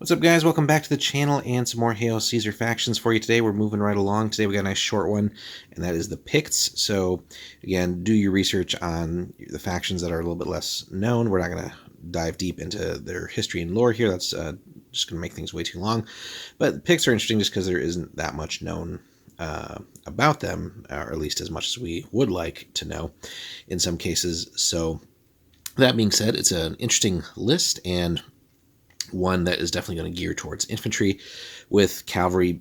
What's up, guys? Welcome back to the channel and some more Hail Caesar factions for you today. We're moving right along. Today we got a nice short one, and that is the Picts. So again, do your research on the factions that are a little bit less known. We're not going to dive deep into their history and lore here. That's just going to make things way too long. But the Picts are interesting just because there isn't that much known about them, or at least as much as we would like to know in some cases. So that being said, it's an interesting list and one that is definitely going to gear towards infantry, with cavalry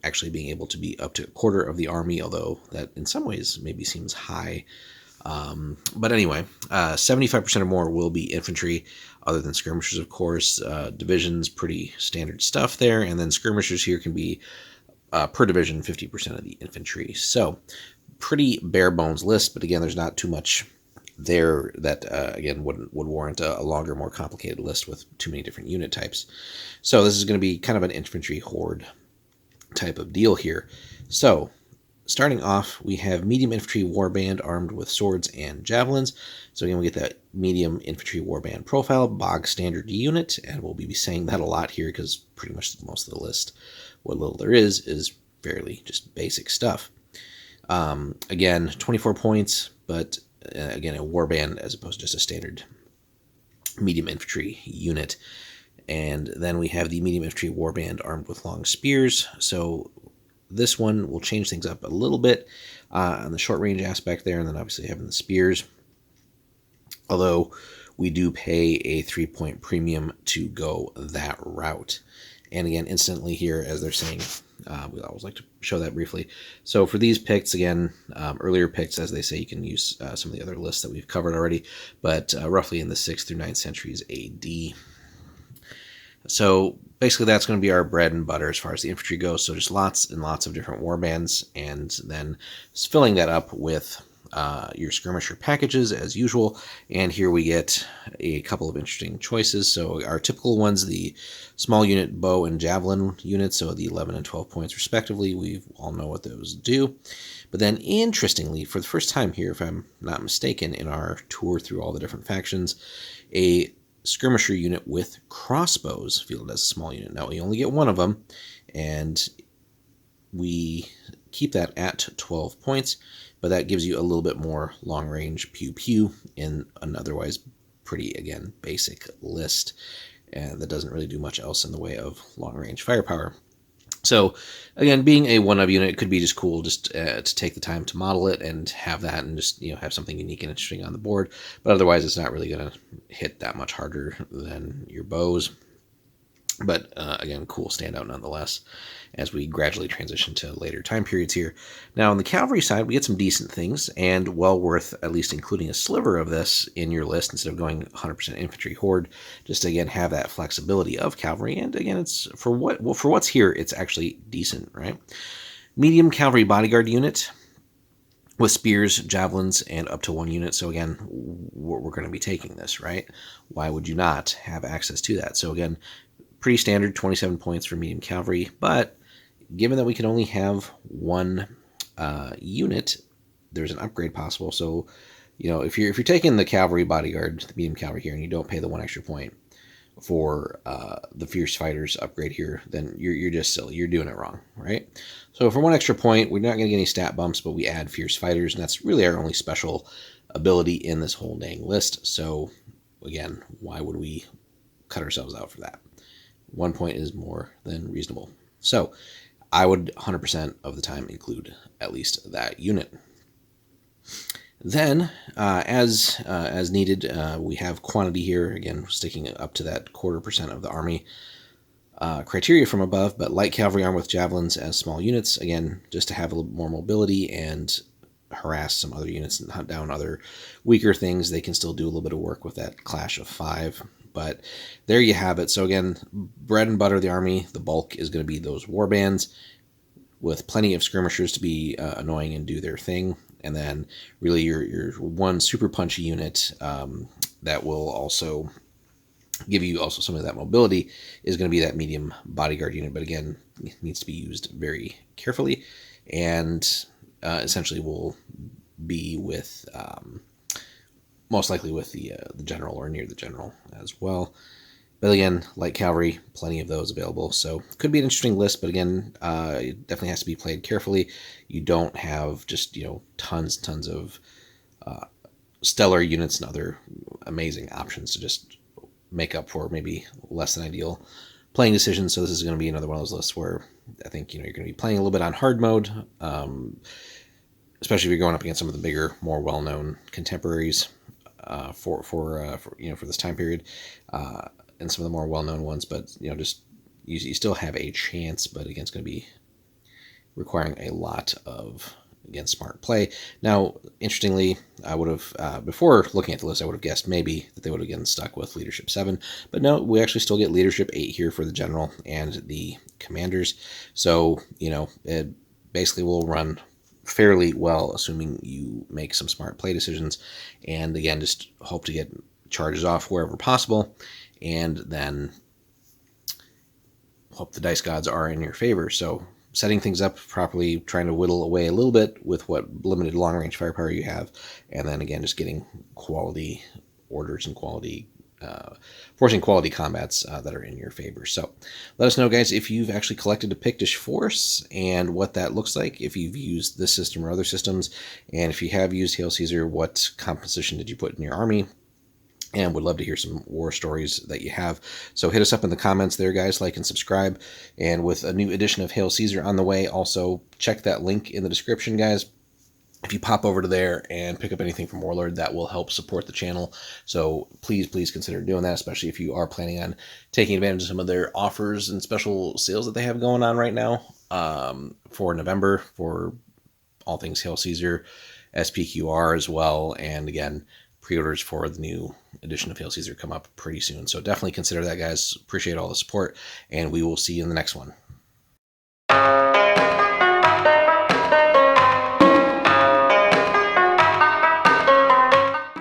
actually being able to be up to a quarter of the army, although that in some ways maybe seems high. But anyway, 75% or more will be infantry, other than skirmishers, of course. Divisions, pretty standard stuff there, and then skirmishers here can be per division 50% of the infantry. So pretty bare bones list, but again, there's not too much there that again would warrant a longer, more complicated list with too many different unit types. So this is going to be kind of an infantry horde type of deal here. So starting off, we have medium infantry warband armed with swords and javelins. So again, we get that medium infantry warband profile, bog standard unit, and we'll be saying that a lot here because pretty much most of the list, what little there is fairly just basic stuff. Again, 24 points, but again, a warband as opposed to just a standard medium infantry unit. And then we have the medium infantry warband armed with long spears. So this one will change things up a little bit on the short range aspect there, and then obviously having the spears. Although we do pay a 3-point premium to go that route. And again, instantly here, as they're saying, we always like to show that briefly. So for these Picts, again, earlier Picts, as they say, you can use some of the other lists that we've covered already, but roughly in the 6th through 9th centuries AD. So basically that's going to be our bread and butter as far as the infantry goes. So just lots and lots of different warbands, and then filling that up with your skirmisher packages as usual. And here we get a couple of interesting choices. So our typical ones, the small unit bow and javelin units, so the 11 and 12 points respectively. We all know what those do. But then interestingly, for the first time here, if I'm not mistaken, in our tour through all the different factions, a skirmisher unit with crossbows fielded as a small unit. Now we only get one of them, and we keep that at 12 points, but that gives you a little bit more long range pew pew in an otherwise pretty, again, basic list, and that doesn't really do much else in the way of long range firepower. So again, being a one-of unit, it could be just cool just to take the time to model it and have that, and just have something unique and interesting on the board. But otherwise, it's not really going to hit that much harder than your bows. But again, cool standout nonetheless as we gradually transition to later time periods here. Now on the cavalry side, we get some decent things, and well worth at least including a sliver of this in your list instead of going 100% infantry horde, just to again have that flexibility of cavalry. And again, it's for what's here, it's actually decent, right? Medium cavalry bodyguard unit with spears, javelins, and up to 1 unit. So again, we're going to be taking this, right? Why would you not have access to that? So again, pretty standard, 27 points for medium cavalry, but given that we can only have 1 unit, there's an upgrade possible. So, if you're taking the cavalry bodyguard, the medium cavalry here, and you don't pay the 1 extra point for the fierce fighters upgrade here, then you're just silly. You're doing it wrong, right? So for 1 extra point, we're not going to get any stat bumps, but we add fierce fighters, and that's really our only special ability in this whole dang list. So again, why would we cut ourselves out for that? 1 point is more than reasonable. So I would 100% of the time include at least that unit. Then, as needed, we have quantity here, again, sticking up to that 0.25% of the army criteria from above, but light cavalry armed with javelins as small units, again, just to have a little more mobility and harass some other units and hunt down other weaker things. They can still do a little bit of work with that clash of 5. But there you have it. So again, bread and butter of the army, the bulk is going to be those warbands with plenty of skirmishers to be annoying and do their thing. And then really your one super punchy unit that will also give you also some of that mobility is going to be that medium bodyguard unit. But again, it needs to be used very carefully, and essentially will be with most likely with the general or near the general as well. But again, light cavalry, plenty of those available. So could be an interesting list, but again, it definitely has to be played carefully. You don't have just, tons of stellar units and other amazing options to just make up for maybe less than ideal playing decisions. So this is going to be another one of those lists where I think, you're going to be playing a little bit on hard mode, especially if you're going up against some of the bigger, more well-known contemporaries for this time period, and some of the more well-known ones. But just you still have a chance, but again, it's going to be requiring a lot of smart play. Now, interestingly, I would have before looking at the list, I would have guessed maybe that they would have again stuck with leadership 7, but no, we actually still get leadership 8 here for the general and the commanders. So it basically will run fairly well, assuming you make some smart play decisions, and again, just hope to get charges off wherever possible, and then hope the dice gods are in your favor. So setting things up properly, trying to whittle away a little bit with what limited long-range firepower you have, and then again, just getting quality orders and forcing quality combats that are in your favor. So let us know, guys, if you've actually collected a Pictish force and what that looks like, if you've used this system or other systems, and if you have used Hail Caesar, what composition did you put in your army? And would love to hear some war stories that you have. So hit us up in the comments there, guys. Like and subscribe. And with a new edition of Hail Caesar on the way, also check that link in the description, guys. If you pop over to there and pick up anything from Warlord, that will help support the channel. So please consider doing that, especially if you are planning on taking advantage of some of their offers and special sales that they have going on right now for November for all things Hail Caesar, SPQR as well. And again, pre-orders for the new edition of Hail Caesar come up pretty soon. So definitely consider that, guys. Appreciate all the support, and we will see you in the next one.